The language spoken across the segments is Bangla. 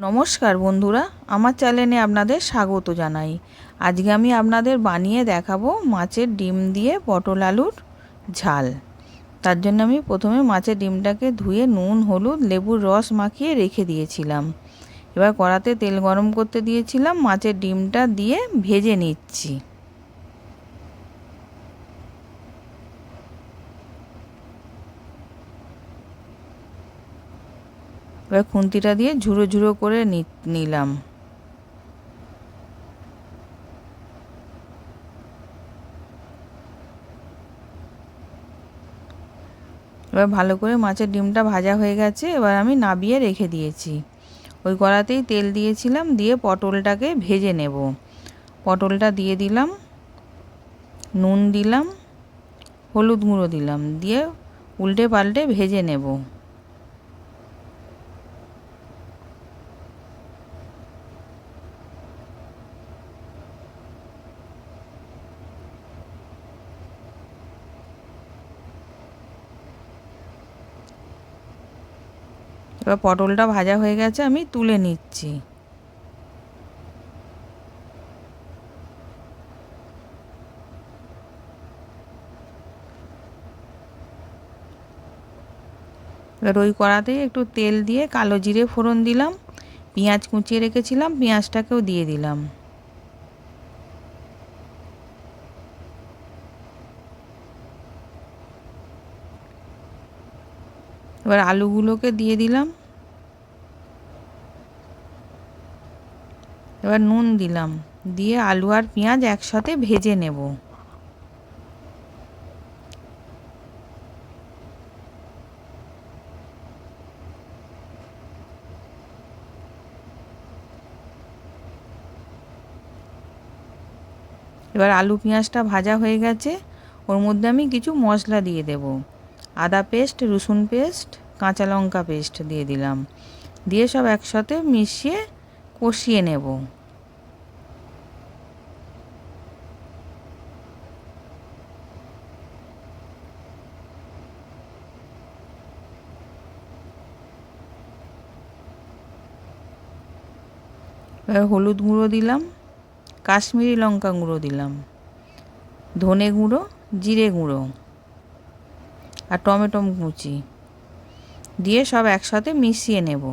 নমস্কার বন্ধুরা, আমার চ্যানেলে আপনাদের স্বাগত জানাই। আজকে আমি আপনাদের বানিয়ে দেখাবো মাছের ডিম দিয়ে পটল আলুর ঝাল। তার জন্য আমি প্রথমে মাছের ডিমটাকে ধুয়ে নুন হলুদ লেবুর রস মাখিয়ে রেখে দিয়েছিলাম। এবার কড়াতে তেল গরম করতে দিয়েছিলাম, মাছের ডিমটা দিয়ে ভেজে নিচ্ছি। এবার খুন্তিটা দিয়ে ঝুড়ো ঝুড়ো করে নিলাম। এবার ভালো করে মাছের ডিমটা ভাজা হয়ে গেছে, এবার আমি নাবিয়ে রেখে দিয়েছি। ওই কড়াতেই তেল দিয়েছিলাম, দিয়ে পটলটাকে ভেজে নেব। পটলটা দিয়ে দিলাম, নুন দিলাম, হলুদ গুঁড়ো দিলাম, দিয়ে উল্টে পাল্টে ভেজে নেব। এবার পটলটা ভাজা হয়ে গেছে, আমি তুলে নিচ্ছি। এবার ওই কড়াতেই একটু তেল দিয়ে কালো জিরে ফোড়ন দিলাম, পেঁয়াজ কুচিয়ে রেখেছিলাম, পেঁয়াজটাকেও দিয়ে দিলাম। এবার আলুগুলোকে দিয়ে দিলাম, এবার নুন দিলাম, দিয়ে আলু আর পেঁয়াজ একসাথে ভেজে নেব। এবার আলু পেঁয়াজটা ভাজা হয়ে গেছে, ওর মধ্যে আমি কিছু মশলা দিয়ে দেব। আদা পেস্ট, রসুন পেস্ট, কাঁচা লঙ্কা পেস্ট দিয়ে দিলাম, দিয়ে সব একসাথে মিশিয়ে কষিয়ে নেব। এবার হলুদ গুঁড়ো দিলাম, কাশ্মীরি লঙ্কা গুঁড়ো দিলাম, ধনে গুঁড়ো, জিরে গুঁড়ো আর টমেটো কুচি দিয়ে সব একসাথে মিশিয়ে নেব।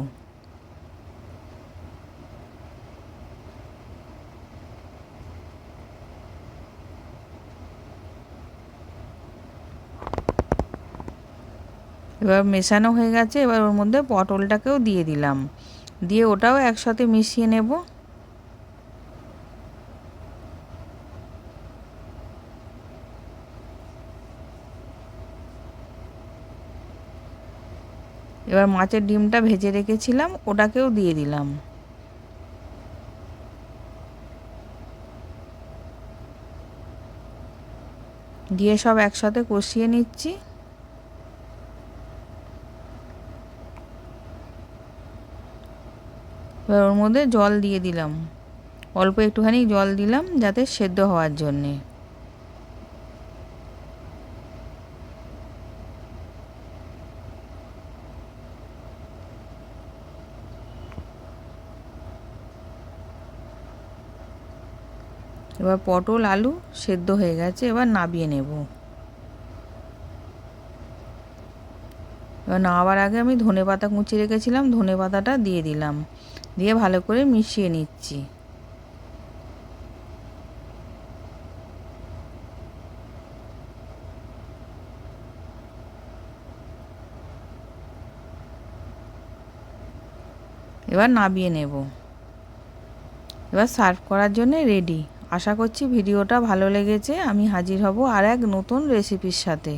এবার মেশানো হয়ে গেছে, এবার ওর মধ্যে পটলটাকেও দিয়ে দিলাম, দিয়ে ওটাও একসাথে মিশিয়ে নেব। এবার মাছের ডিমটা ভেজে রেখেছিলাম, ওটাকেও দিয়ে দিলাম। দিয়ে সব একসাথে কষিয়ে নিচ্ছি। এবার ওর মধ্যে জল দিয়ে দিলাম, অল্প একটুখানি জল দিলাম যাতে সেদ্ধ হওয়ার জন্যে। এবার পটল আলু সেদ্ধ হয়ে গেছে, এবার নাবিয়ে নেব। এবার নামাবার আগে আমি ধনেপাতা কুচিয়ে রেখেছিলাম, ধনেপাতাটা দিয়ে দিলাম, দিয়ে ভালো করে মিশিয়ে নিচ্ছি। এবার নাবিয়ে নেব। এবার সার্ভ করার জন্য রেডি। আশা করছি ভিডিওটা ভালো লেগেছে। আমি হাজির হব আর এক নতুন রেসিপির সাথে।